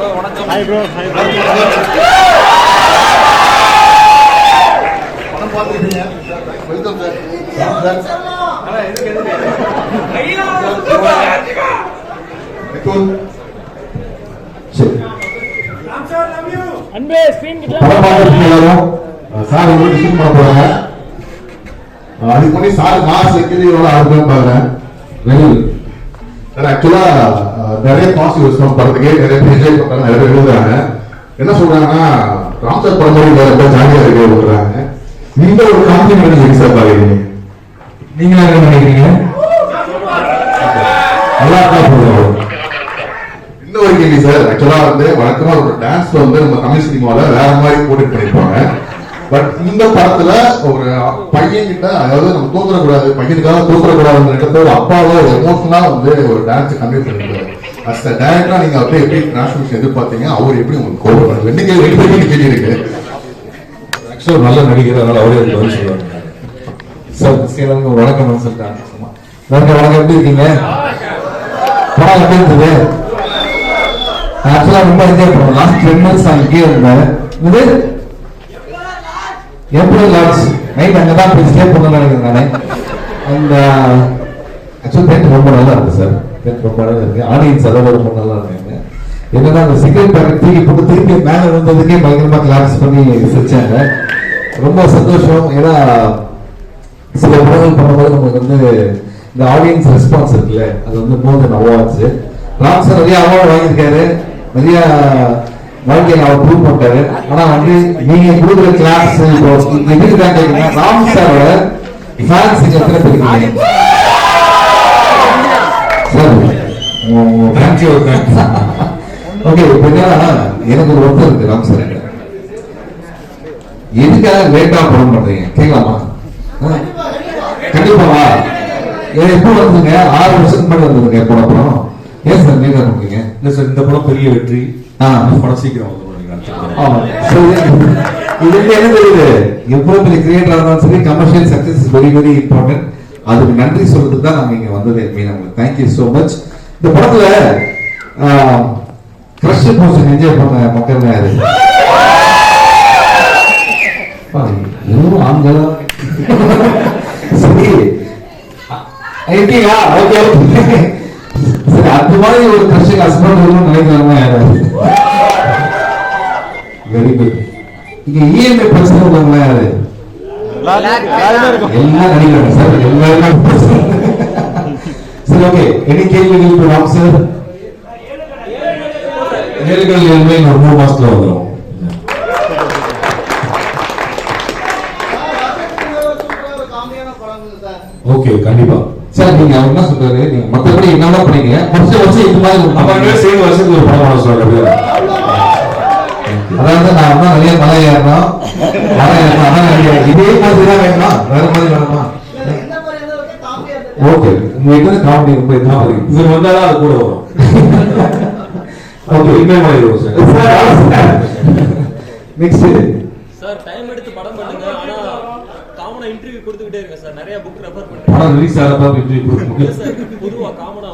Hi bro. Welcome sir. அன்பே screen கிட்ட sir உங்களுக்கு ஷூட் பண்ண போறாங்க. அதுக்கு முன்னாடி சார் மாஸ் வைக்கிறதோட ஆர்வம் பாக்குறேன். வெரி ஆக்சுவலா நிறைய பாசிட்டிவ் ரெஸ்பான்ஸ் படத்துக்கே நிறைய என்ஜாய் பண்றாங்க, நிறைய பேர் எழுதுறாங்க. என்ன சொல்றாங்கன்னா ராம் சார் படம் மாதிரி வேற ரொம்ப ஜாலியா இருக்கு சொல்றாங்க. நீங்க ஒரு காம்ப்ளிமெண்ட் எப்படி சார் பாக்குறீங்க? நீங்க என்ன நினைக்கிறீங்க? நல்லா இருக்கா போதும். இன்னொரு கேள்வி சார், ஆக்சுவலா வந்து வழக்கமா ஒரு டான்ஸ் வந்து நம்ம தமிழ் சினிமாவில வேற மாதிரி போட்டு பண்ணிருப்பாங்க. பட் இந்த படத்துல ஒரு பையன் கிட்ட, அதாவது நம்ம தூக்கக்கூடாது, பையனுக்காக தூக்கக்கூடாதுன்ற ஒரு அப்பாவை எமோஷனலா வந்து ஒரு டான்ஸ் கன்வே பண்ணிருக்காரு. அஸ் டைரக்டரா நீங்க அப்படியே எப்படி டிரான்ஸ்மிஷன் எதிர்பார்த்தீங்க, அவர் எப்படி உங்களுக்கு கோபப்படுறாரு? ரெண்டு கேள்வி இருக்கு. ஆக்சுவலா நல்ல நடிகர், அதனால அவரே பதில் சொல்லுவாங்க. சார் ஸ்ரீலங்கா வணக்கம் சொல்லிட்டாங்க. வணக்கம், எப்படி இருக்கீங்க? படம் எப்படி இருந்தது? ஆக்சுவலா ரொம்ப என்ஜாய் பண்ணுவோம். லாஸ்ட் 10 months நான் இங்கே இருந்தேன். இது ஏப்ரல் லாஸ்ட் நைட் அங்கதான் போய் ஸ்டே பண்ணணும்னு நினைக்கிறேன் நானே. அந்த ஆக்சுவலா டென்ட் ரொம்ப நல்லா இருக்கு சார். டென்ட் ரொம்ப நல்லா இருக்கு. ஆடியன்ஸ் அதோட ரொம்ப நல்லா இருக்காங்க. என்னன்னா அந்த சிகரெட் பேக்கெட் தூக்கி போட்டு திருப்பி மேல இருந்ததுக்கே பயங்கரமா கிளாப்ஸ் பண்ணி சிரிச்சாங்க. ரொம்ப சந்தோஷம். ஏன்னா சில படங்கள் பண்ணும்போது நமக்கு வந்து இந்த ஆடியன்ஸ் ரெஸ்பான்ஸ் இருக்குல்ல, அது வந்து மோர் தென் அவார்ட்ஸ். ராம் சார் நிறைய அவார்டு வாங்கியிருக்காரு, நிறைய வாழ்க்கையில் அவர் ப்ரூவ் பண்ணிட்டாரு. ஆனா வந்து நீங்க கொடுக்குற கிளாஸ் எதுக்கு தான் கேட்குறீங்க, ராம் சாரோட ஃபேன்ஸ் எத்தனை பேர் இருக்கீங்க சார்? ஓகே, இப்போ என்னன்னா எனக்கு ஒரு ஒருத்தர் இருக்கு ராம் சார். எதுக்காக லேட்டா படம் பண்றீங்க கேட்கலாமா? கண்டிப்பாவா? எப்போ வந்துங்க? 6 வருஷத்துக்கு முன்னாடி வந்ததுங்க. எப்போ அப்புறம் ஏன் சார் லேட்டா பண்றீங்க? இல்ல சார், இந்த படம் பெரிய வெற்றி. படம் சீக்கிரம் வந்து இது என்ன தெரியுது, எவ்வளவு பெரிய கிரியேட்டரா இருந்தாலும் சரி, commercial success is very very important. அதுக்கு நன்றி சொல்றதுக்கு தான் நாங்க இங்க வந்தது. Thank you so much. இந்த படத்துல கிரஷ் போர்ஷன் என்ஜாய் பண்ண மக்கள் யாரு? ஆண்கள் சரி இருக்கீங்களா? ஓகே, சரி. அந்த மாதிரி ஒரு கிரஷ் ஹஸ்பண்ட் வரும்னு நினைக்கிறாங்க யாராவது? Very good. இங்க இஎம்ஐ பிரச்சனை உள்ளவங்க யாரு? எல்லாம் நடிக்கிறாங்க சார், எல்லாரும். சரி, ஓகே. எனி கேள்விகள் ராம் சார்? ஏழுகள் ஏழுமே ஒரு 3 மாசத்துல வந்துடும். ஓகே, கண்டிப்பா சார். நீங்க அவர் என்ன சொல்றாரு, நீங்க மற்றபடி என்னவா பண்ணீங்க வருஷம் இது மாதிரி நம்ம சேர்ந்து வருஷத்துக்கு ஒரு படம் பண்ண சொல்றது. அதாவது நான் நிறைய மலை ஏறணும், இதே மாதிரி தான் வேணுமா, வேற மாதிரி வேணுமா? ஓகே, உங்களுக்கு காமெடி ரொம்ப இது வந்தாதான் அது கூட வரும். ஓகே, இனிமே பண்ணிடுவோம் சார். நெக்ஸ்ட் சார், டைம் எடுத்து படம் பண்ணுங்க. ஆனா காமனா இன்டர்வியூ கொடுத்துக்கிட்டே இருங்க சார். நிறைய புக் ரெஃபர் பண்ணுங்க. படம் ரிலீஸ் ஆறப்ப இன்டர்வியூ கொடுங்க சார். பொதுவா காமனா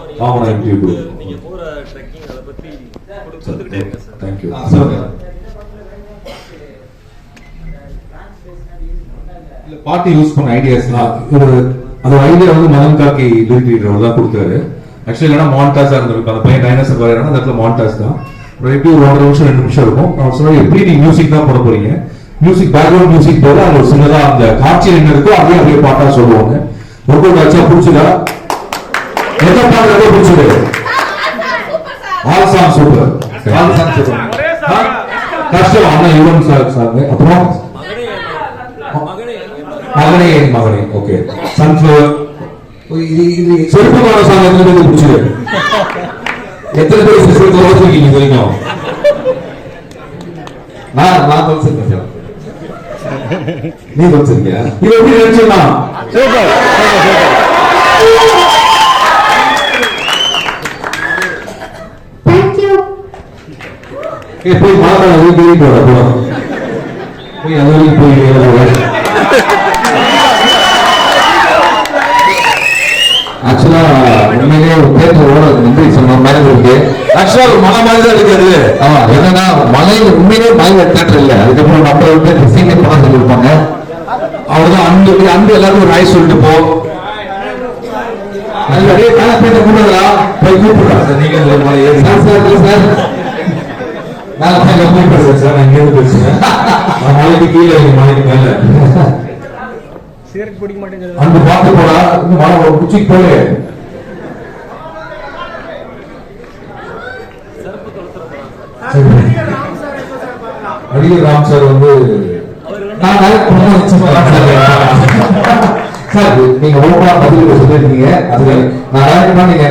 இன்டர்வியூ கொடுங்க. நீங்க போற ட்ரெக்கிங் அத பத்தி கொடுத்துக்கிட்டே இருங்க சார். Thank you sir. பாட்டு யூஸ் பண்ண ஐடியாஸ் ஒரு அந்த ஐடியா வந்து மதன் காக்கி லிரிக் தான் கொடுத்தாரு. ஆக்சுவலி இல்லைன்னா மான்டாஸா இருந்திருக்கும். அந்த பையன் டைனோசர் வரையறான அந்த இடத்துல மான்டாஸ் தான். ஒரு எப்படி ஒரு 1.5 நிமிஷம் 2 நிமிஷம் இருக்கும். அவர் சொன்னா எப்படி நீங்க மியூசிக் தான் போட போறீங்க, மியூசிக் பேக்ரவுண்ட் மியூசிக் போல அது ஒரு சின்னதா அந்த காட்சியில் என்ன இருக்கோ அதே அப்படியே பாட்டா சொல்லுவாங்க. ஒர்க் ஆச்சா? பிடிச்சதா? எந்த பாட்டு ரொம்ப பிடிச்சது? All song super. All song super. கஷ்டம் அண்ணா யுவன் சாங். அப்புறம் மகனே என் மகனே. Okay, sunflower. இது சொற்பமான சாங் எத்தனை பேருக்கு பிடிச்சது? எத்தனை பேர் சிஸ்டத்தில் வச்சிருக்கீங்க இது வரைக்கும்? நான் வச்சிருக்கேன். நீ வச்சிருக்கியா? இது எப்படி நினைச்சா? போய் மாதம் போய் அது வரைக்கும் போய் ஆக்சுவலா உண்மையிலே உண்மையிலேயே தேட்டரோட நன்றி சொன்னோம் மேனேஜருக்கு. ஆக்சுவலா ஒரு மலை மாதிரி தான் இருக்காது. என்னன்னா மலையில உண்மையிலேயே மலையில தேட்டர் இல்லை. அதுக்கப்புறம் நம்ம வந்து சீக்கிரம் படம் சொல்லியிருப்பாங்க. அவ்வளவுதான். அன்பு எல்லாருக்கும் ஒரு ஹாய் சொல்லிட்டு போ. நிறைய பேச கூடாதா போய் கூப்பிடுறாங்க சார். நீங்க மலை ஏறி சார் சார் நான் கூப்பிடுறேன் சார். நான் இங்கே பேசுறேன். மலைக்கு கீழே மலைக்கு மேல சீரட் பிடிக்க மாட்டேங்குது. அன்பு பார்த்து போடா. இன்னும் மலை உச்சிக்கு போய் நடிகர் ராம் சார் வந்து நான் சார் நீங்க ஓப்பனா பதில் சொல்லிருக்கீங்க. அது நான் டைரக்டா நீங்க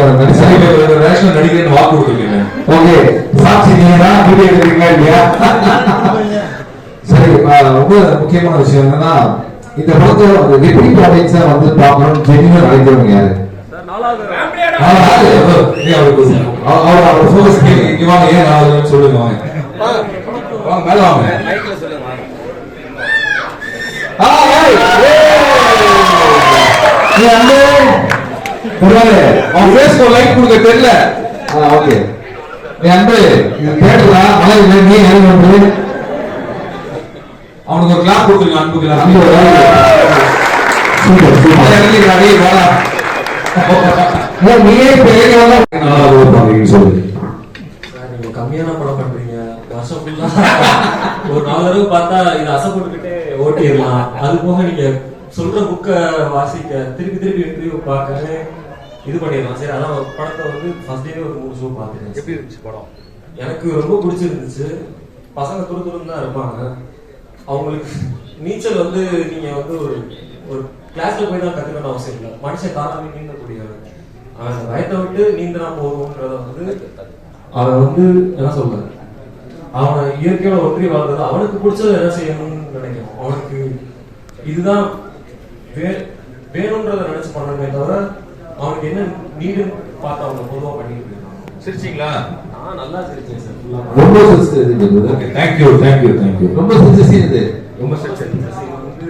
ரேஷனல் நடிகர்னு வாக்கு கொடுத்துருக்கீங்க. ஓகே சாட்சி நீங்க தான் வீடியோ எடுக்கிறீங்க இல்லையா? சரி, ரொம்ப முக்கியமான விஷயம் என்னன்னா இந்த படத்தை ரிப்பீட் ஆடியன்ஸா வந்து பார்க்கணும் ஜெனியூன் அழைக்கிறவங்க யாரு? அவர் ஃபோக்கஸ் வாங்க. ஏன் சொல்லுங்க வாங்க மேல வாங்க. லைட் கொடுக்க தெரியல. ஓகே அன்பு கேட்டுதா மழை நீ இறங்கி அவனுக்கு ஒரு கிளாஸ் கொடுத்துருங்க. அன்பு கிளாஸ் நீயே சொல்லு. நீங்க கம்மியான படம் பண்றீங்க. வருஷம் ஃபுல்லா ஒரு 4 தடவை பார்த்தா இது அசைப்பட்டுக்கிட்டே ஓட்டிடலாம். அது போக நீங்க சொல்ற புக்க வாசிக்க திருப்பி இன்டர்வியூ பார்க்கவே இது பண்ணிடலாம். சரி, அதான் படத்தை வந்து ஃபர்ஸ்ட் டேவே ஒரு 3 ஷோ பார்த்துட்டேன். எப்படி இருந்துச்சு படம்? எனக்கு ரொம்ப பிடிச்சிருந்துச்சு. பசங்க துருதுருன்னு தான் இருப்பாங்க. அவங்களுக்கு நீச்சல் வந்து நீங்க வந்து ஒரு கிளாஸ்ல போய் தான் கத்துக்கணும் அவசியம் இல்லை. மனுஷன் தானாவே நீந்தக்கூடியவன். அவன் வயத்தை விட்டு நீந்தினா போதும்ன்றத வந்து அவன் வந்து என்ன சொல்ற, அவனை இயற்கையோட ஒன்றி வாழ்றது, அவனுக்கு பிடிச்சது என்ன செய்யணும்னு நினைக்கணும். அவனுக்கு இதுதான் வேணும்ன்றத நினைச்சு பண்ணணுமே தவிர அவனுக்கு என்ன நீடுன்னு பார்த்து அவங்க பொதுவாக பண்ணிட்டு போயிருக்காங்க. சிரிச்சிங்களா? நான் நல்லா சிரிச்சேன் சார். ரொம்ப சிரிச்சது. தேங்க்யூ. ரொம்ப சிரிச்சது. ரொம்ப சிரிச்சது வந்து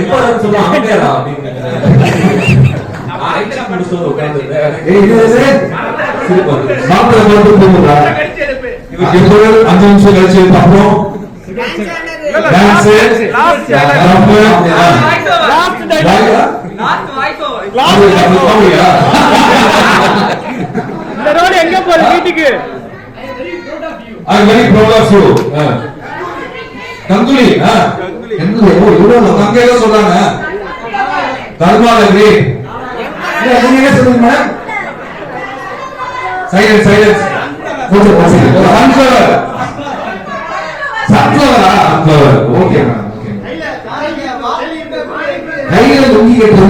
எப்ப சொல்ல அமைதியாரா அப்படின்னு அஞ்சு நிமிஷம் கழிச்சு அப்புறம் எங்க போற வீட்டுக்கு கங்குலி அங்கேதான் சொல்றாங்க. கர்மாலி என்ன சொல்லுங்க madam? Silence sunflower. Okay madam. கையில தொங்கி கேட்டு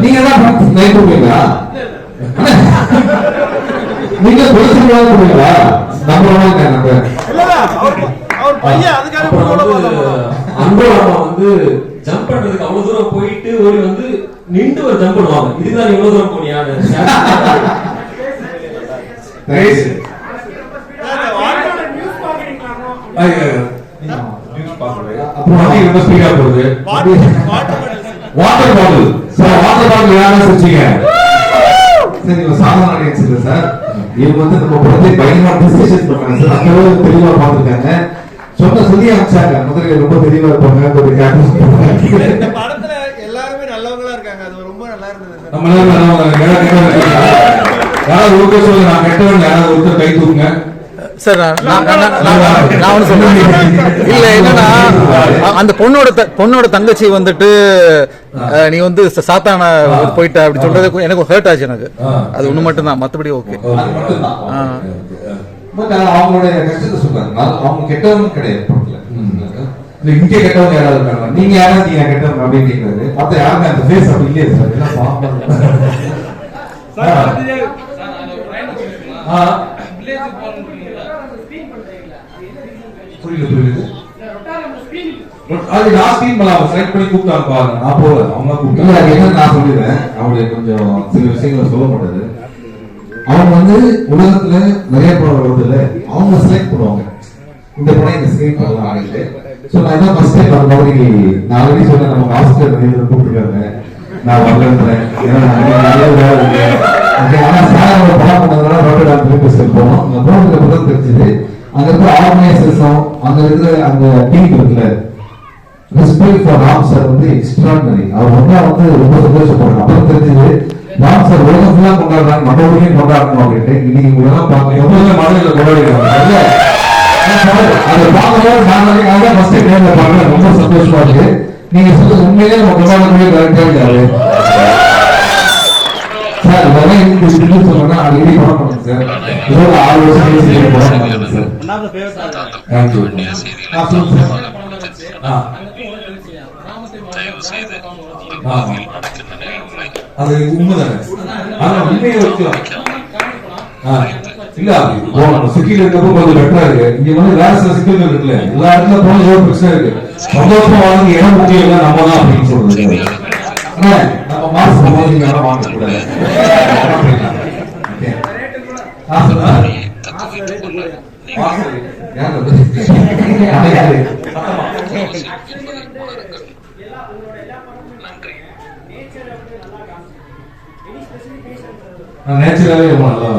நீங்க தான் நைட்டுங்களா? நீங்க கொடுத்துருவீங்களா? நம்ம வந்து ஜம்ப் பண்றதுக்கு அவ்வளவு தூரம் போயிட்டு ஓடி வந்து நின்று ஒரு ஜம்ப் பண்ணுவாங்க. இதுதான் இவ்வளவு தூரம் போனியா? வாட்டர் பாட்டில் யாரும் சிரிச்சீங்க. சரி, சாதாரண ஆடியன்ஸ் இல்ல சார். இவங்க வந்து நம்ம படத்தை பயங்கரமா டிஸ்கஷன் பண்றாங்க சார். அந்த அளவுக்கு தெளிவா பாத்துருக்காங்க. சொன்ன சொல்லி அமைச்சாங்க. முதல்ல ரொம்ப தெளிவா இருப்பாங்க. இந்த படத்துல எல்லாருமே நல்லவங்களா இருக்காங்க. அது ரொம்ப நல்லா இருந்தது. நம்ம யாராவது ஒருத்தர் சொல்லுங்க. நான் கெட்டவன் யாராவது ஒருத்தர் கை தூக்குங்க சார். நான் ஒண்ணு சொல்றேன். இல்ல என்னன்னா அந்த பொண்ணோட தங்கச்சி வந்துட்டு நீ வந்து சாத்தான போயிட்ட அப்படி சொல்றது எனக்கு ஹர்ட் ஆச்சு. எனக்கு அது ஒண்ணு மட்டும் தான். மத்தபடி ஓகே. அவங்களுடைய கஷ்டத்தை சொல்றாங்க. அவங்க கெட்டவங்க கிடையாது. இங்க கெட்டவங்க யாராவது இருக்காங்க? நீங்க யாராவது கெட்டவங்க அப்படின்னு கேட்கறாரு. மத்த யாருமே அந்த ஃபேஸ் அப்படி இல்லையே சார். புரியுது. அது லாஸ்ட் டைம் செலக்ட் பண்ணி கூப்பிட்டாங்க பாருங்க. நான் போல அவங்க கூப்பிட்டாங்க. என்ன நான் சொல்லிடுறேன். அவருடைய கொஞ்சம் சில விஷயங்களை சொல்ல மாட்டாரு. அவங்க வந்து உலகத்துல நிறைய படம் வருது இல்ல, அவங்க செலக்ட் பண்ணுவாங்க இந்த படம் இந்த ஸ்கிரீன் பண்ணலாம் ஆகிட்டு. ஸோ நான் இதான் ஃபர்ஸ்ட் டைம் அந்த மாதிரி நான் ஆல்ரெடி சொன்னேன். நம்ம ஆஸ்திரேலியா நிறைய கூப்பிட்டுருக்காங்க. நான் வரலன்றேன். ஏன்னா நிறைய வேலை இருக்கு. ஆனா சார் படம் பண்ணதுனால ரோட்டரி திருப்பி போனோம். அங்க போனதுக்கு அப்புறம் தான் தெரிஞ்சது அங்க இருக்கிற ஆர்கனைசர்ஸும் அங்க இருக்கிற அந்த டீம் இருக்குல்ல, ரெஸ்பெக்ட் ஃபார் ராம் சார் வந்து எக்ஸ்ட்ராடனரி. அவர் வந்து ரொம்ப சந்தோஷப்படுறாங்க. அப்புறம் தெரிஞ்சது ராம் சார் உலகம் ஃபுல்லா கொண்டாடுறாங்க, நம்ம ஊரையும் கொண்டாடணும் அப்படின்ட்டு. இன்னைக்கு உங்களெல்லாம் பார்க்க எவ்வளவு மாநில கொண்டாடிடுறாங்க. அதை பார்க்கும்போது நான் ஃபர்ஸ்ட் நேரில் பார்க்க ரொம்ப சந்தோஷமா இருக்கு. நீங்க சொல்றது உண்மையிலே நம்ம கொண்டாடக்கூடிய கரெக்டா இருக்காது சார். இதெல்லாம் இந்த சொல்லணும்னா அடிக்கடி படம் பண்ணுங்க சார். இதோட 6 வருஷம் கழிச்சு படம் பண்ணுங்க சார். தேங்க்யூ. அது உண்மைதானே? ஆனா உண்மையை வைக்கலாம். இல்ல நம்ம சிட்டில இருக்கப்போ கொஞ்சம் பெட்டரா இருக்கு. இங்க வந்து வேற சில சிக்கல்கள் இருக்குல்ல, எல்லா இடத்துல போன ஒரு பிரச்சனை இருக்கு. சந்தோஷமா வாங்க இடம் முக்கியம் இல்லை, நம்ம தான் அப்படின்னு சொல்றது. நம்ம மாசம் போது யாரும் வாங்க கூடாது. நேச்சுரலாவே ரொம்ப நல்லா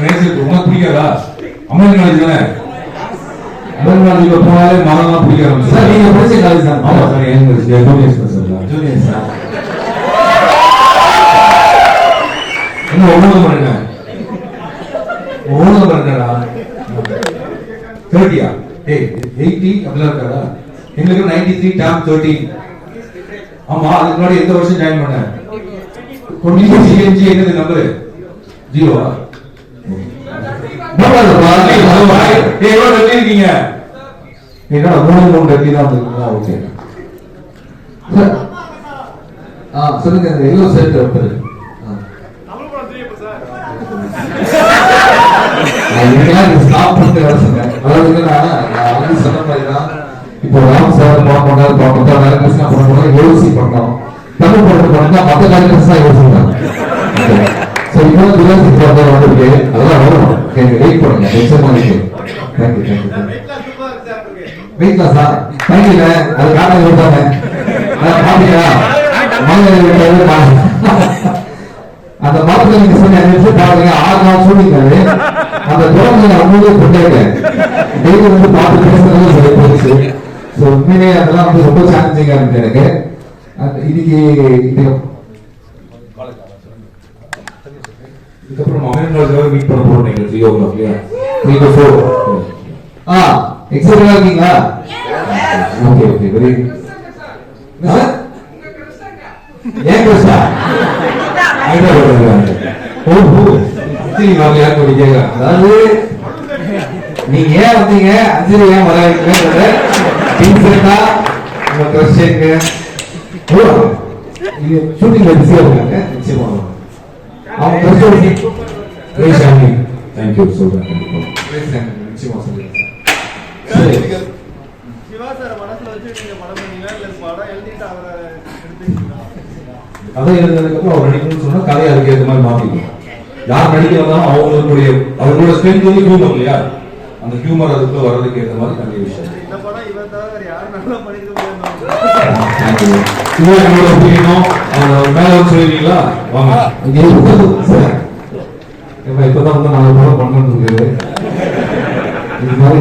நேச்சர் ரொம்ப பிடிக்காதா? அமெரிக்கன் காலேஜ் தானே? அமெரிக்கன் காலேஜ்ல போனாலே மரம்லாம் பிடிக்க ஆரம்பிச்சு. சார் நீங்க படிச்ச காலேஜ் தான்? ஆமா சார், எங்க ஜூனியர்ஸ் சார். ஜூனியர் சார் என்ன ஒவ்வொரு பாருங்க, ஒவ்வொரு பாருங்கடா. 30 80 அப்படிலாம் இருக்காடா? எங்களுக்கு 93 டாம் 13. ஆமா, அதுக்கு முன்னாடி எந்த வருஷம் ஜாயின் பண்ண? என்னது நம்பரு? 0வா? இருக்கீங்க என்னோட 3 டெல்லி தான் வந்துருக்கீங்களா? ஓகே சொல்லுங்க. இந்த எல்லோ செட் ஒருத்தர் ஸ்டாப் பண்ணிட்டு வர சொன்னேன். அதாவது நான் வந்து சொன்ன மாதிரி தான். இப்போ ராம் சார் படம் பண்ணாரு, கிருஷ்ணா படம் பண்ணாரு, யோசி பண்ணோம். தமிழ் படத்தை பண்ணா மற்ற கேரக்டர்ஸ் தான் யோசிக்கிறாங்க. ஸோ இப்போ துளசி படம் வந்துருக்கு, அதெல்லாம் வரும். வெயிட் பண்ணுங்க, நிச்சயமா இருக்கு. Thank you thank you. வெயிட் லாஸா? தேங்க்யூங்க. அது காரணம் விட்டாங்க பாத்தீங்களா? அந்த மாதத்துல நீங்க சொன்ன பாருங்க, 6 நாள் சொல்லிருக்காரு. அந்த குழந்தை அவங்களே கொண்டாடுறேன். டெய்லி வந்து பார்த்து பேசுறது சரி போயிடுச்சு. ஸோ உண்மையிலே அதெல்லாம் வந்து ரொம்ப சேலஞ்சிங்கா இருக்கு எனக்கு. இன்னைக்கு இதுக்கப்புறம் அமெரிக்கன் காலேஜ்ல மீட் பண்ண போறோம். நீங்க 3 o'clock இல்லையா? 3 to 4. எக்ஸைட்டடா இருக்கீங்களா? Okay okay very good. ஏன் பேசா ஐடியா போடுறாங்க. அஞ்சலி வாங்க யாருக்கு அப்படி கேட்கலாம். அதாவது நீங்க ஏன் வந்தீங்க, அஞ்சலி ஏன் வர வைக்கிறேன் டீச்சர்டா உங்க கிறிஸ்டியனுக்கு ஷூட்டிங்ல பிஸியா இருக்காங்க. நிச்சயமா அவங்க கிறிஸ்டியன் தேங்க்யூ சொல்றேன். நிச்சயமா சொல்லுங்க. சிவா சார் மனசுல வச்சு நீங்க படம் பண்ணீங்களா இல்ல படம் எழுதிட்டு அவரை எடுத்தீங்களா? கதை எழுதுனதுக்கு அப்புறம் அவர் நடிக்கணும்னு சொன்னா கதையை அதுக்கு ஏற்ற மாதிரி மாத்திக்கணும். யார் நடிக்க வந்தாலும் அவங்களோட ஸ்ட்ரென்த் வந்து ஹியூமர் இல்லையா? அந்த ஹியூமர் அதுக்குள்ள வர்றதுக்கு ஏற்ற மாதிரி நிறைய விஷயம். இந்த படம் இவன் தவிர யாரும் நல்லா பண்ணிருக்க முடியாது. என்னோட ஒப்பீனியனும் மேல வந்து சொல்லிருக்கீங்களா? வாங்க. இப்பதான் வந்து 4 படம் பண்ணணும் இருக்குது. இது மாதிரி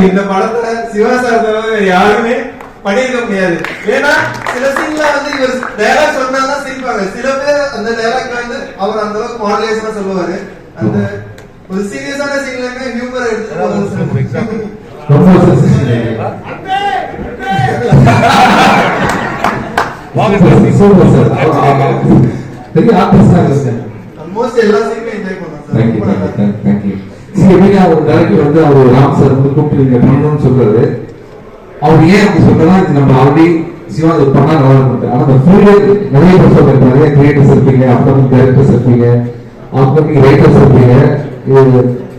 இந்த படத்தை சிவா சார் தவிர யாருமே பண்ணிருக்க முடியாது. ஏன்னா சில சீன்ல வந்து இவர் டைலாக் சொன்னாதான் சிரிப்பாங்க. சில பேர் அந்த டைலாக் வந்து அவர் அந்த அளவுக்கு மாடுலேஷனா சொல்லுவாரு. அந்த ஒரு சீரியஸான சீன்ல ஹியூமரை எடுத்து பெரிய ஆர்டிஸ்டா இருக்கு. ஆல்மோஸ்ட் எல்லா சீனுமே என்ஜாய் பண்ணோம் சார். தேங்க்யூ. எப்படின்னா ஒரு டைரக்டர் வந்து அவர் ராம் சார் வந்து கூப்பிட்டு நீங்க பண்ணணும்னு சொல்றாரு. அவர் ஏன் அப்படி சொல்றா, இது நம்ம ஆல்ரெடி சிவா பண்ணா நல்லா இருக்கும். ஆனா அந்த ஃபீல்டு நிறைய பேர் சொல்றாங்க, நிறைய கிரியேட்டர்ஸ் இருப்பீங்க, அப்கமிங் டைரக்டர்ஸ் இருப்பீங்க, அப்கமிங் ரைட்டர்ஸ் இருப்பீங்க. இது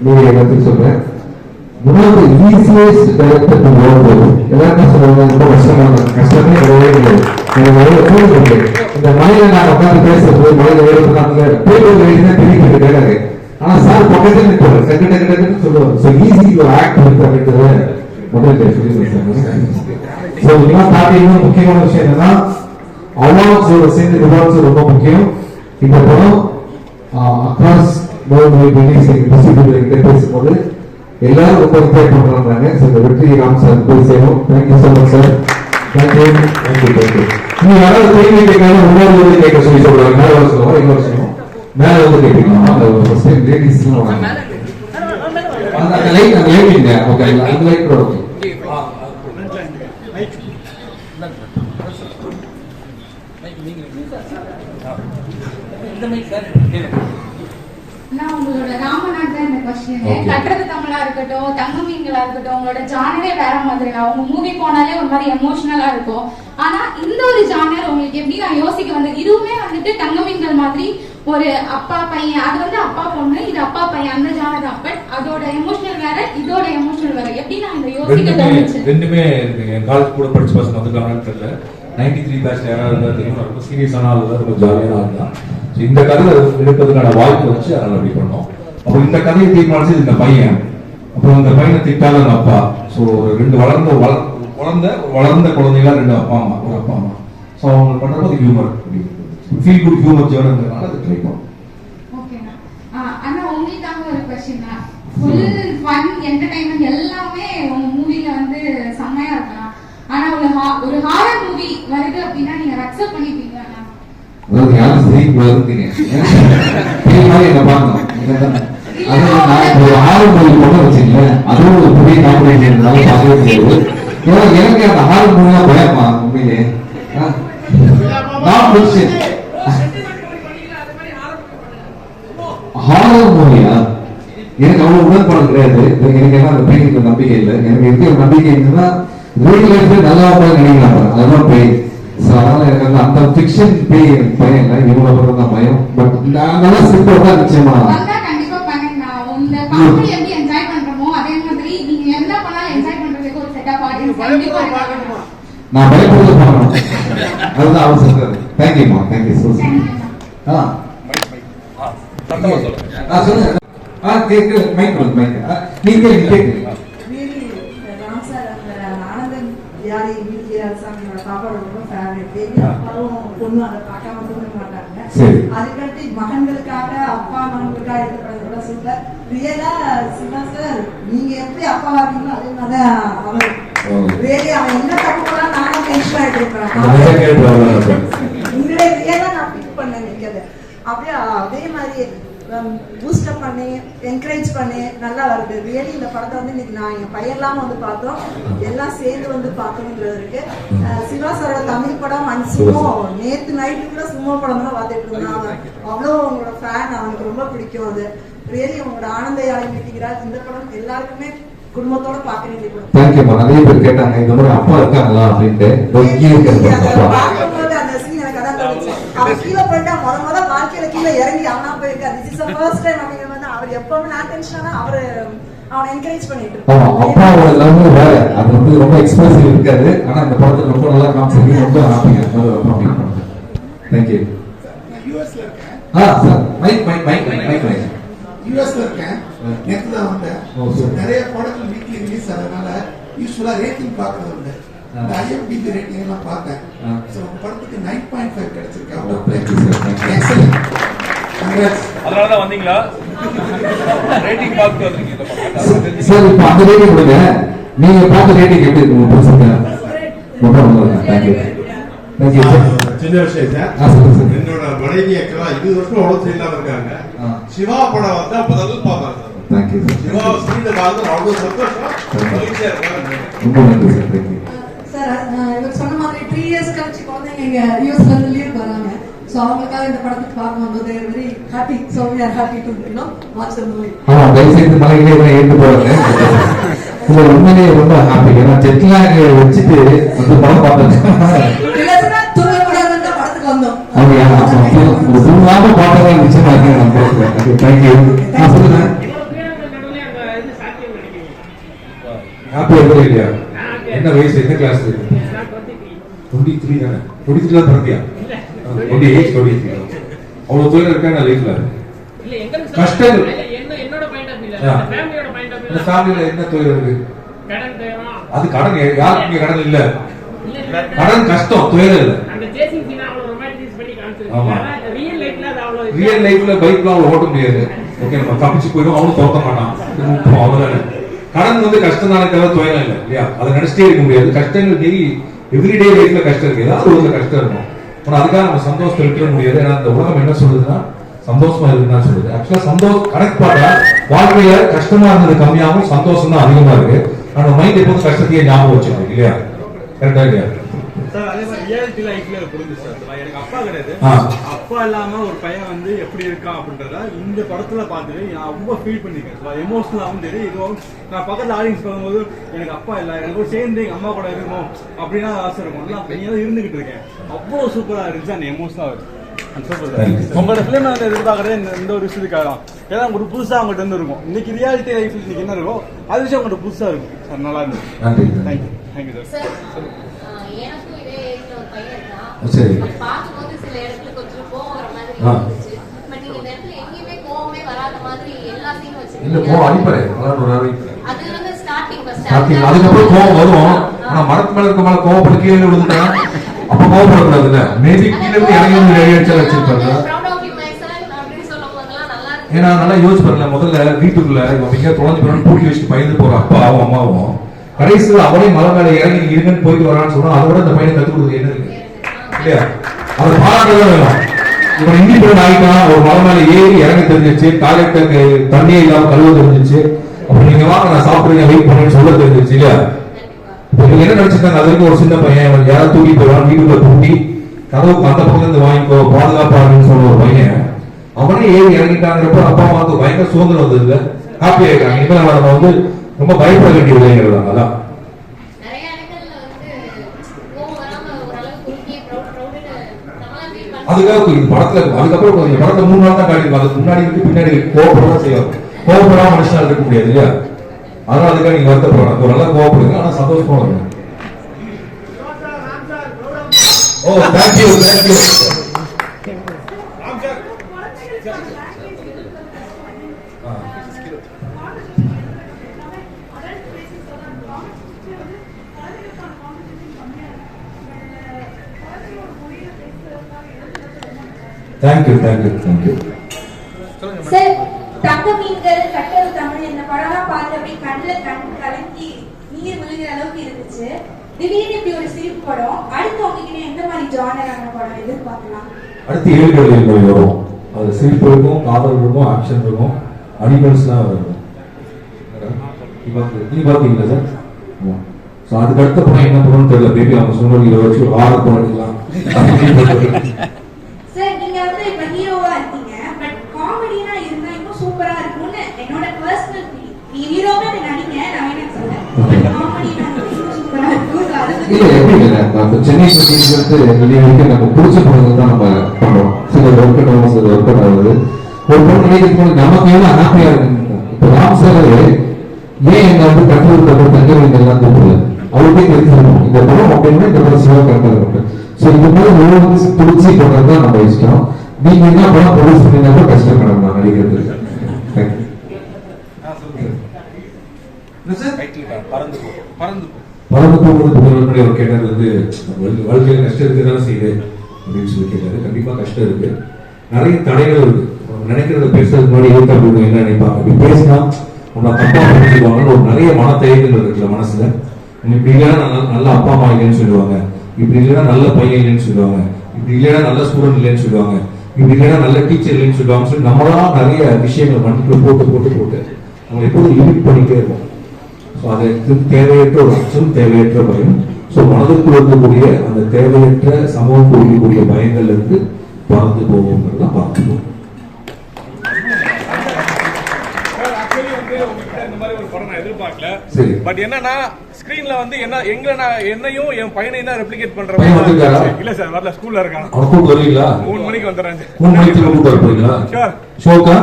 நீங்க எல்லாத்தையும் சொல்றேன். முன்னாடி ஈஸியஸ்ட் டைரக்டர் எல்லாருமே சொல்லுவாங்க ரொம்ப கஷ்டமே கிடையவே கிடையாது. இந்த மலையில நான் உட்காந்து பேசுறது, மலையில எழுதுனாங்க பேப்பர் எழுதினா தெரிவிக்கிறது கிடையாது. ஆனா சார் பக்கத்துல நிற்பாரு டக்கு டக்கு டக்குன்னு சொல்லுவாரு. So easy to act with அப்படின்றத முதல்ல சொல்லிடுறேன் சார். ஸோ இதெல்லாம் தாண்டி இன்னும் முக்கியமான விஷயம் என்னன்னா அவார்ட்ஸோட சேர்ந்து ரிவார்ட்ஸ் ரொம்ப முக்கியம். இந்த படம் அக்ராஸ் பேசும்போது எல்லாரும் ரொம்ப என்ஜாய் பண்றாங்க. ஸோ இந்த வெற்றி ராம் சார் போய் சேரும். Thank you so much sir. Thank you thank you thank you. நீங்க யாராவது கேள்வி கேட்கணும் முன்னாடி கேட்க சொல்லி சொல்றாங்க. மேல வர சொல்லுவோம் எங்க வர சொல்லுவோம் மேல வந்து கேட்கணும். அந்த ஃபர்ஸ்ட் டைம் லேடிஸ் அந்த லைட் அந்த லைட் இல்ல ஓகே அந்த லைட் கூட ஓகே. நான் உங்களோட ராமநாத் தான் இந்த கொஸ்டின். கட்டுறது தமிழா இருக்கட்டும், தங்கமீன்களா இருக்கட்டும், உங்களோட ஜானரே வேற மாதிரி. உங்க மூவி போனாலே ஒரு மாதிரி எமோஷனலா இருக்கும். ஆனா இந்த ஒரு ஜானர் உங்களுக்கு எப்படி நான் யோசிக்க வந்தது, இதுவுமே வந்துட்டு தங்கமீன்கள் மாதிரி ஒரு அப்பா பையன், அது வந்து அப்பா பொண்ணு, இது அப்பா பையன், அந்த ஜானர் தான். பட் அதோட எமோஷனல் வேற, இதோட எமோஷனல் வேற. எப்படி நான் இந்த யோசிக்க தோணுச்சு? ரெண்டுமே என் காலேஜ் கூட படிச்ச பசங்க வந்துருக்காங்கன்னு தெரியல. 93 பேட்ச்ல யாராவது இருந்தா தெரியும். ரொம்ப சீரியஸான ஆள் தான், ரொம்ப ஜாலியான ஆள் தான். இந்த கதை எடுக்கிறதுக்கான வாய்ப்பு வச்சு அதனால அப்படி பண்ணோம். அப்போ இந்த கதையை தீர்மானிச்சு இந்த பையன், அப்புறம் இந்த பையனை திட்டாத அப்பா. ஸோ ரெண்டு வளர்ந்த குழந்தைகளா ரெண்டு அப்பா அம்மா, ஒரு அப்பா அம்மா. ஸோ அவங்க பண்றது ஹியூமர், ஃபீல் குட் ஹியூமர் ஜேர்னல்னால அதை ட்ரை பண்ணோம். ஓகேண்ணா. ஆனா உங்களுக்காக ஒரு கொஸ்டின் தான். ஃபுல் ஃபன் என்டர்டைன்மெண்ட் எல்லாமே உங்க மூவில வந்து செம்மையா இருக்கலாம். ஆனா ஒரு ஹாரர் மூவி வருது அப்படின்னா நீங்க அக்செப்ட் பண்ணிப்பீங்களா? அதாவது யாரும் செய்யக்கூடாதுன்னு என்ன பார்க்கணும். அதாவது நான் ஒரு ஹாரர் மூவி கொண்டு வச்சுக்கேன், அதுவும் ஒரு புதிய காம்படிஷன் இருந்தாலும் பார்க்கவே முடியாது. ஏன்னா எனக்கு அந்த ஹாரர் மூவியா பயமா உண்மையிலே. நான் பிடிச்சேன் ஹாரர் மூவியா எனக்கு அவ்வளவு உடன்பாடு கிடையாது. எனக்கு எல்லாம் அந்த பெயினுக்கு நம்பிக்கை இல்லை. எனக்கு இருக்கிற நம்பிக்கை என்னன்னா ரியல் லைஃப்ல நல்லா நினைக்கிறாங்க, அதுதான் பெயின். அதனால எனக்கு அந்த ஃபிக்ஷன் பேய் எனக்கு பயம் இல்லை, இவ்வளவு தான் பயம். பட் நல்லா சிம்பிள் தான் நிச்சயமா. கண்டிப்பா பண்ணுங்க. இந்த காமெடி எப்படி என்ஜாய் பண்றோமோ அதே மாதிரி நீங்க என்ன பண்ணாலும் என்ஜாய் பண்றதுக்கு ஒரு செட் ஆஃப் ஆடியன்ஸ் கண்டிப்பா இருக்கணும். நான் பயப்படுறது பண்ணணும், அதுதான் அவசியம். தேங்க்யூமா, தேங்க்யூ ஸோ மச். சொல்லுங்க. கேக்கு மைக் மைக் நீங்க கேக்குறீங்க. அதுக்கடுத்து மகன்களுக்காக அப்பா மகன்களுக்காக எடுத்துக்கிறத சூப்பர். ரியலா சிவா சார் நீங்க எப்படி அப்பா வாரீங்களோ அதே மாதிரி அவன் ரியலி அவன் என்ன தப்பு பண்ணா நானும் டென்ஷன் ஆயிட்டு இருப்பேன். உங்களே ரியலா நான் பிக் பண்ண நிற்கிறது அப்படியே அதே மாதிரி பூஸ்டப் பண்ணி என்கரேஜ் பண்ணி நல்லா வருது. ரியலி இந்த படத்தை வந்து இன்னைக்கு நான் என் பையன்லாம் வந்து பார்த்தோம், எல்லாம் சேர்ந்து வந்து பார்க்கணுன்றது இருக்கு. சிவா சாரோட தமிழ் படம் அண்ட் சுமோ, நேற்று நைட்டு கூட சுமோ படம் தான் பார்த்துட்டு இருந்தாங்க. அவ்வளோ உங்களோட ஃபேன், அவனுக்கு ரொம்ப பிடிக்கும். அது ரியலி உங்களோட ஆனந்த யாழை மீட்டிங்கிறார். இந்த படம் எல்லாருக்குமே குடும்பத்தோட பார்க்க வேண்டிய படம். தேங்க்யூமா. நிறைய பேர் கேட்டாங்க இந்த மாதிரி அப்பா இருக்காங்களா அப்படின்ட்டு. பார்க்கும்போது அந்த சீன் எனக்கு அதான் தோணுச்சு. அவன் கீழே போயிட்டா முத வாழ்க்கையில கீழே இறங்கி அவனா போயிருக்காரு. This is the first time அப்படிங்கிற மாதிரி அவர் எப்பவுமே நான் டென்ஷனா அவரை என்கரேஜ் பண்ணிட்டு இருப்பாரு. அப்பாவோட லவ் வேற, அது வந்து ரொம்ப எக்ஸ்பிரசிவ் இருக்காது. ஆனா இந்த படத்துல ரொம்ப நல்லா காமிச்சிருக்கீங்க, ரொம்ப ஹாப்பியா இருக்கு. தேங்க்யூ. யுஎஸ்ல இருக்கேன். Sir mic mic mic mic mic யுஎஸ்ல இருக்கேன். நேத்து தான் வந்தேன். நிறைய படங்கள் வீக்லி ரிலீஸ் ஆனதுனால யூஸ்வலா ரேட்டிங் பார்க்கறது உண்டு. இந்த IMDb ரேட்டிங் எல்லாம் பார்த்தேன். சோ படத்துக்கு 9.5 கிடைச்சிருக்கு. எக்ஸலென்ட். கங்க்ராட்ஸ். அதனால தான் வந்தீங்களா? ரேட்டிங் பார்த்து வந்தீங்க. சார் இப்போ அந்த ரேட்டிங் கொடுங்க. நீங்க பார்த்த ரேட்டிங் எப்படி இருக்கு உங்களுக்கு பிடிச்சிருக்கா? ரொம்ப நல்லா இருக்கு. தேங்க்யூ. Thank you sir. சின்ன விஷயம் சார். என்னோட மனைவி அக்கா 20 வருஷம் உடம்பு சரியில்லாம இருக்காங்க. சிவா படம் வந்தா முதல்ல பாப்பாங்க சார். Thank you sir. சிவா ஸ்கிரீன்ல பார்த்து அவ்வளவு சந்தோஷம். மகிழ்ச்சியா இருக்காங்க. ரொம்ப நன்றி சார். Thank you sir. இவர் சொன்ன மாதிரி 3 இயர்ஸ் கழிச்சு குழந்தைங்க இங்க யூஎஸ்ல இருந்து லீவ் வராங்க. சோ அவங்களுக்காக இந்த படத்துக்கு பார்க்கும்போது very happy. So we are happy to watch the movie. தயவுசெய்து மலைகளே தான் ஏற்று போறாங்க. இது உண்மையிலேயே ரொம்ப ஹாப்பி. ஏன்னா ஜெட்லாக் வச்சுட்டு வந்து படம் பார்த்தேன். தூங்கக்கூடாதுன்னு படத்துக்கு வந்தோம். அப்படியா? தூங்காம பார்த்ததே நிச்சயமா இருக்கேன். தேங்க்யூ. சொல்லுங்க. ஹாப்பியா இருக்கா இல்லையா? என்ன வயசு, என்ன கிளாஸ் இருக்கு? 23 தானே? 23 தான் பிறந்தியா? 28 23. அவ்வளவு தூரம் இருக்கா லைஃப்ல? கஷ்டங்கள் இந்த ஃபேமிலியில என்ன தொழில் இருக்கு? அது கடன். யாருக்கு இங்க கடன் இல்ல? கடன் கஷ்டம், துயரம் இல்ல. ஆமா, ரியல் லைஃப்ல பைக்லாம் அவ்வளவு ஓட்ட முடியாது. ஓகே, நம்ம தப்பிச்சு போயிடும், அவனும் தோத்த மாட்டான். அவ்வளவுதானே. கடன் வந்து கஷ்டம் தானே தவிர துயரம் இல்லை இல்லையா? அதை நினைச்சிட்டே இருக்க முடியாது. கஷ்டங்கள் டெய்லி எவ்ரிடே லைஃப்ல கஷ்டம் இருக்கு, ஏதாவது ஒரு கஷ்டம் இருக்கும். ஆனா அதுக்காக நம்ம சந்தோஷத்தை விட்டுற முடியாது. ஏன்னா இந்த உலகம் என்ன சொல்லுதுன்னா சந்தோஷமா இருக்குன்னு சொல்லுது. ஆக்சுவலா சந்தோஷம் கணக்கு பார்த்தா வாழ்க்கையில கஷ்டமா இருந்தது கம்மியாகவும் சந்தோஷம் தான் அதிகமா இருக்கு. ஆனா மைண்ட் எப்போது கஷ்டத்தையே ஞாபகம் வச்சிருக்கு இல்லையா? கரெக்டா இல்லையா? சார் அதே மாதிரி ரியாலிட்டி லைஃப்ல புரிஞ்சு சார். எனக்கு அப்பா கிடையாது. அப்பா இல்லாம ஒரு பையன் வந்து எப்படி இருக்கான் அப்படின்றத இந்த படத்துல பார்த்துட்டு நான் ரொம்ப ஃபீல் பண்ணிருக்கேன். எமோஷனலாகவும் தெரியும். இதுவும் நான் பக்கத்துல ஆடியன்ஸ் பண்ணும்போது எனக்கு அப்பா இல்லை, எனக்கு சேர்ந்து எங்க அம்மா கூட இருக்கணும் அப்படின்னா ஆசை இருக்கும். நான் பையன் இருந்துகிட்டு இருக்கேன். அவ்வளவு சூப்பரா இருந்துச்சு. அந்த எமோஷனலா இருக்கு. உங்களோட பிள்ளைங்க வந்து எதிர்பார்க்கறதே இந்த ஒரு விஷயத்துக்காக தான். ஏன்னா உங்களுக்கு புதுசா அவங்ககிட்ட இருந்து இருக்கும். இன்னைக்கு ரியாலிட்டி லைஃப் இன்னைக்கு என்ன இருக்கோ அது விஷயம் அவங்ககிட்ட புதுசா இருக்கும். சார் நல்லா இருந்துச்சு. Thank you sir. எனக்கும் இதே ஏஜ்ல ஒரு பையன் தான். சரி. பார்க்கும்போது சில இடத்துல கொஞ்சம் கோவம் வர மாதிரி இருந்துச்சு. பட் நீங்க இந்த இடத்துல எங்கேயுமே கோவமே வராத மாதிரி எல்லா சீனும் வச்சிருக்கீங்க. இல்ல கோவம் அடிப்படை. அது வந்து ஸ்டார்டிங் அதுக்கப்புறம் கோவம் வரும். ஆனா மரத்து மேல இருக்க மேல கோவப்பட கீழே விழுந்துட்டா அப்ப கோவப்படக்கூடாதுல்ல. மேபி கீழே இருந்து இறங்கி வந்து ரெடி அடிச்சா வச்சிருப்பாங்க. ஏன்னா நல்லா யோசிச்சு பாருங்க. முதல்ல வீட்டுக்குள்ள மிக தொலைஞ்சு போறான்னு பூட்டி வச்சுட்டு பயந்து போற அப்பாவும் அம்மாவும் கடைசியில் அவனே மலை மேல இறங்கி நீங்க இருங்கன்னு போயிட்டு வரான்னு சொன்னா அதோட இந்த பையனை கத்துக் கொடுக்குறது என்ன இருக்கு இல்லையா? அவர் பாராட்டதான் வேணும். இவன் இண்டிபெண்ட் ஆகிட்டான். ஒரு மலை மேல ஏறி இறங்க தெரிஞ்சிச்சு. டாய்லெட்டுக்கு தண்ணியே இல்லாம கழுவ தெரிஞ்சிச்சு. அப்ப நீங்க வாங்க நான் சாப்பிடுறீங்க வெயிட் பண்ணேன்னு சொல்ல தெரிஞ்சிச்சு இல்லையா? இப்ப நீங்க என்ன நினைச்சிருக்காங்க? அது வரைக்கும் ஒரு சின்ன பையன் யாராவது தூக்கி போயிடுவான், வீட்டுக்குள்ள பூட்டி கதவுக்கு அந்த பக்கம் இருந்து வாங்கிக்கோ பாதுகாப்பாருன்னு சொல்ற ஒரு பையன் அவனே ஏறி இறங்கிட்டாங்கிறப்ப அப்பா அம்மாவுக்கு பயங்கர சுதந்திரம் வந்தது இல்ல, ஹாப்பி ஆயிட்டாங்க. இப்ப நம்ம வந்து ரொம்ப பயப்பட வேண்டிய விலைங்கிறது அதான். அதுக்காக இது படத்துல அதுக்கப்புறம் இந்த படத்தை 3 நாள் தான் காட்டிருக்கோம். அதுக்கு முன்னாடி இருக்கு பின்னாடி கோவப்படலாம் செய்யும். கோவப்படாம மனுஷனா இருக்க முடியாது இல்லையா? அதனால அதுக்காக நீங்க வருத்தப்படலாம். ஒரு நல்லா கோவப்படுங்க, ஆனா சந்தோஷமா இருங்க. Oh thank you thank you. Thank you thank you thank you. Sir தங்க மீன்கள் கட்டல் தமிழ் இந்த படம்லாம் பார்த்து அப்படியே கண்ணில் கலங்கி நீர் விழுகிற அளவுக்கு இருந்துச்சு. திடீர்னு இப்படி ஒரு சிரிப்பு படம். அடுத்து உங்ககிட்ட எந்த மாதிரி ஜானரான படம் எதிர்பார்க்கலாம்? அடுத்து 7 கவிதைகள் வரும். அது சிரிப்பு இருக்கும், காதல் இருக்கும், ஆக்ஷன் இருக்கும், அனிமல்ஸ்லாம் இருக்கும். நீ பார்த்தீங்களா சார்? ஸோ அதுக்கு அடுத்த படம் என்ன படம்னு தெரியல. பேபி அவங்க சொன்னது இதை வச்சு ஒரு 6 படம் எடுக்கலாம். சார் நீங்க வந்து இப்ப ஹீரோவா இருக்கீங்க, பட் காமெடியா இருந்தா இன்னும் சூப்பரா இருக்கும்னு என்னோட பர்சனல் ஃபீலிங். நீங்க ஹீரோவா நடிங்க, நான் என்ன சொல்றேன், காமெடியா இன்னும் சூப்பரா இருக்கும். இல்ல எப்படி இல்ல நம்ம சென்னை பத்தி வெளியே வரைக்கும் நம்ம பிடிச்ச படங்கள் தான் நம்ம பண்றோம். சில ஒர்க் ஆகும், சில ஒர்க் ஆகுது. ஒரு படம் நினைக்கும் நமக்கு எவ்வளவு ஹாப்பியா இருக்கு. இப்போ ராம் சார் ஏன் எங்க வந்து கட்டுரை தங்க எல்லாம் கூப்பிடல, அவருக்கே தெரிஞ்சிருக்கும் இந்த படம் அப்படின்னா இந்த படம் சிவா கரெக்டாக இருக்கும். ஸோ இந்த மாதிரி ஒவ்வொரு பிடிச்சி பண்றது தான் நம்ம இஷ்டம். நீங்க என்ன படம் ப்ரொடியூஸ் பண்ணீங்கன்னா கஷ்டம் மேடம் நான் நடிக்கிறது. பறந்து போகும்போது புகழ்னுடைய ஒரு கேட்டது வந்து வாழ்க்கையில கஷ்டம் இருக்குதானே செய்யுது அப்படின்னு சொல்லி கேட்டாரு. கண்டிப்பா கஷ்டம் இருக்கு, நிறைய தடைகள் இருக்கு. நினைக்கிறத பேசுறதுக்கு முன்னாடி எழுத்தாளர்கள் என்ன நினைப்பாங்க, அப்படி பேசினா நம்ம தப்பா புரிஞ்சுக்குவாங்கன்னு ஒரு நிறைய மனத்தையங்கள் இருக்குல்ல மனசுல. இப்படி இல்லைன்னா நல்ல அப்பா அம்மா இல்லைன்னு சொல்லுவாங்க, இப்படி இல்லைன்னா நல்ல பையன் இல்லைன்னு சொல்லுவாங்க, இப்படி இல்லைன்னா நல்ல ஸ்டூடெண்ட் இல்லைன்னு சொல்லுவாங்க, இப்படி இல்லைன்னா நல்ல டீச்சர் இல்லைன்னு சொல்லுவாங்க. சொல்லி நம்மளாம் நிறைய விஷயங்கள் மனசுக்குள்ள போட்டு போட்டு போட்டு நம்ம எப்போதும் லிமிட் பண்ணிட்டே இருப்போம். ஸோ அதுக்கு தேவையற்ற ஒரு அச்சம், தேவையற்ற பயம். ஸோ மனதிற்குள் இருக்கக்கூடிய அந்த தேவையற்ற சமூகம் கொடுக்கக்கூடிய பயங்கள்ல இருந்து பறந்து போவோங்கிறத பார்த்துப்போம். எதிர்பார்க்கல. பட் என்னன்னா ஸ்கிரீன்ல வந்து என்னையும் என் பையனையும் தான் ரெப்ளிகேட் பண்ற இல்ல சார். வரல, ஸ்கூல்ல இருக்கான். 3 மணிக்கு வந்துடுறேன். 3 மணிக்கு கூப்பிட்டு வரீங்களா? ஷோக்கா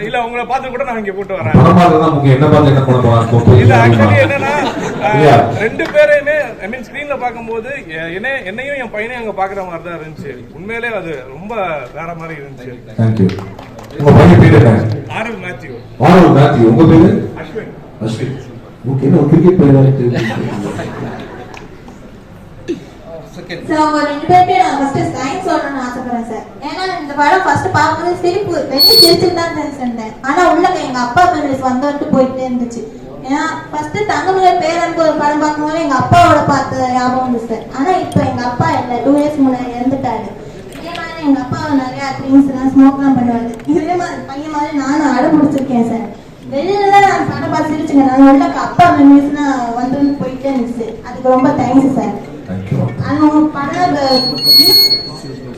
இல்ல உங்களை பார்த்து கூட நான் இங்க கூட்டு வரேன். என்ன பார்த்து என்ன பண்ண போறேன் இல்ல ஆக்சுவலி என்னன்னா 2 பேரையுமே ஐ மீன் ஸ்கிரீன்ல பாக்கும்போது என்னையும் என் பையனையும் அங்க பாக்குற மாதிரி தான் இருந்துச்சு. உண்மையிலே அது ரொம்ப வேற மாதிரி இருந்துச்சு. தேங்க்யூ. உங்க பையன் பேர் என்ன? ஆர்எல் மேத்யூ. ஆர்எல் மேத்யூ. உங்க பேரு? அஸ்வின். அஸ்வின். ஓகே, என்ன கிரிக்கெட் பிளேயர்? சார் உங்க 2 பேருக்கு நான் ஃபர்ஸ்ட் தேங்க்ஸ் சொல்லணும்னு ஆசைப்படுறேன் சார். ஏன்னா இந்த படம் ஃபர்ஸ்ட் பார்க்கும்போது சிரிப்பு வெளியே சிரிச்சுட்டு தான் இருந்தேன். ஆனா உள்ள எங்க அப்பா மெமரிஸ் வந்துட்டு போயிட்டே இருந்துச்சு. ஏன்னா ஃபர்ஸ்ட் தங்கமயில் பேரனுக்கு ஒரு படம் பார்க்கும்போது எங்க அப்பாவோட பார்த்த ஞாபகம் இருந்துச்சு சார். ஆனா இப்போ எங்க அப்பா இல்லை, 2 இயர்ஸ் முன்னாடி இறந்துட்டாரு. இதே மாதிரி எங்க அப்பா நிறைய ட்ரிங்க்ஸ் எல்லாம் ஸ்மோக்லாம் பண்ணுவாரு. இதே மாதிரி பையன் மாதிரி நானும் அடம் முடிச்சிருக்கேன் சார். வெளியில தான் நான் படம் பார்த்து சிரிச்சுங்க. நாங்கள் உள்ள அப்பா மெமரிஸ்னா வந்து போயிட்டே இருந்துச்சு. அதுக்கு ரொம்ப தேங்க்ஸ் சார்.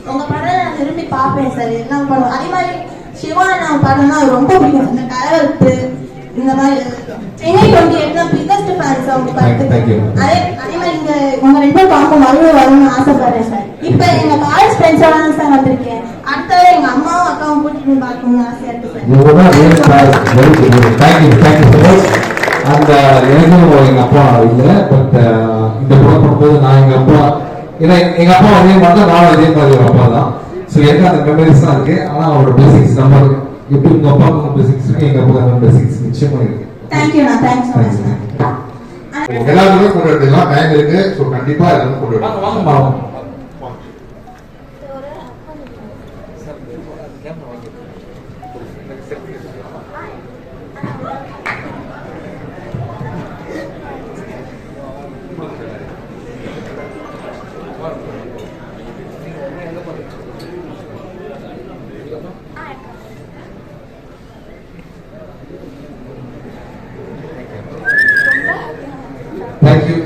உங்க படம் நான் விரும்பி பார்ப்பேன் சார். எல்லாம் படம் அதே மாதிரி சிவா நான் படம்னா ரொம்ப பிடிக்கும். இந்த கலவரத்து இந்த மாதிரி சென்னை 28 பிகஸ்ட் ஃபேன்ஸ் அவங்க படத்துக்கு. அதே மாதிரி இங்க உங்க 2 பேரும் பார்க்க மறுபடியும் வரணும்னு ஆசைப்படுறேன் சார். இப்ப எங்க காலேஜ் ஃப்ரெண்ட்ஸோட தான் சார் வந்திருக்கேன். அடுத்த எங்க அம்மாவும் அக்காவும் கூட்டிட்டு பார்க்கணும்னு ஆசையா இருக்கு சார். அந்த எனக்கும் எங்க அப்பா இல்லை. பட் இந்த படம் பண்ணும்போது நான் எங்க அப்பா, ஏன்னா எங்க அப்பா அதே மாதிரி தான், நானும் அதே மாதிரி ஒரு அப்பா தான். ஸோ எனக்கு அந்த மெமரிஸ் தான் இருக்கு. ஆனா அவரோட பேசிக்ஸ் நம்ம எப்படி உங்க அப்பாவுக்கு பேசிக்ஸ் இருக்கு, எங்க அப்பாவுக்கு பேசிக்ஸ் நிச்சயமா இருக்கு. எல்லாருமே கொண்டு வரலாம், டைம் இருக்கு. ஸோ கண்டிப்பா எல்லாரும் கொண்டு வரலாம்.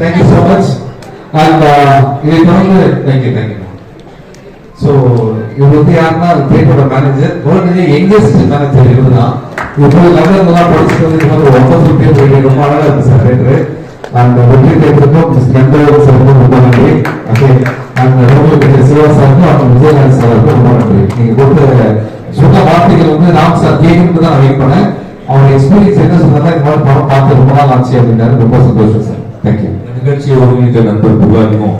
Thank you so much. And இதை தொடர்ந்து thank you. So இவர் வந்து யாருன்னா பேப்பரோட மேனேஜர், வேர்ல்டுலேயே யங்கஸ்ட் மேனேஜர் இவர் தான். இப்போ லண்டன்லாம் படிச்சுட்டு வந்து இது மாதிரி 9 பேர் ரொம்ப அழகா இருக்கு சார் பேப்பரு. அந்த வெற்றி பேப்பருக்கும் மிஸ் நந்தோர் சாருக்கும் ரொம்ப நன்றி. ஓகே, அந்த ரொம்ப சிவா சாருக்கும் அந்த விஜயகாந்த் சாருக்கும் ரொம்ப நன்றி. நீங்க கொடுத்த சொன்ன வார்த்தைகள் வந்து ராம் சார் கேட்கணும்னு தான் நான் வெயிட் பண்ணேன். அவரோட எக்ஸ்பீரியன்ஸ் என்ன சொன்னா இந்த மாதிரி படம் பார்த்து ரொம்ப நாள் ஆச்சு அப்படின்னாரு. ரொம்ப சந்தோஷம் சார். தேங்க்யூ. நிகழ்ச்சியை ஒருங்கிணைத்த நண்பர் புகாரிக்கும்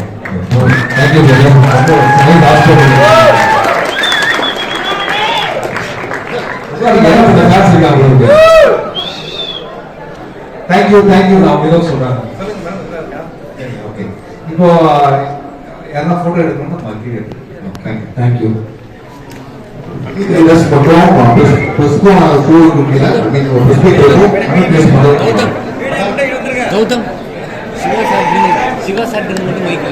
தேங்க்யூ. தேங்க்யூ. அவங்க ஏதோ சொல்றாங்க. ஓகே, இப்போ யாரா போட்டோ எடுக்கணும்னா மறுபடியும் தேங்க்யூ. கௌதம் சிவா சார் மட்டும் மைக்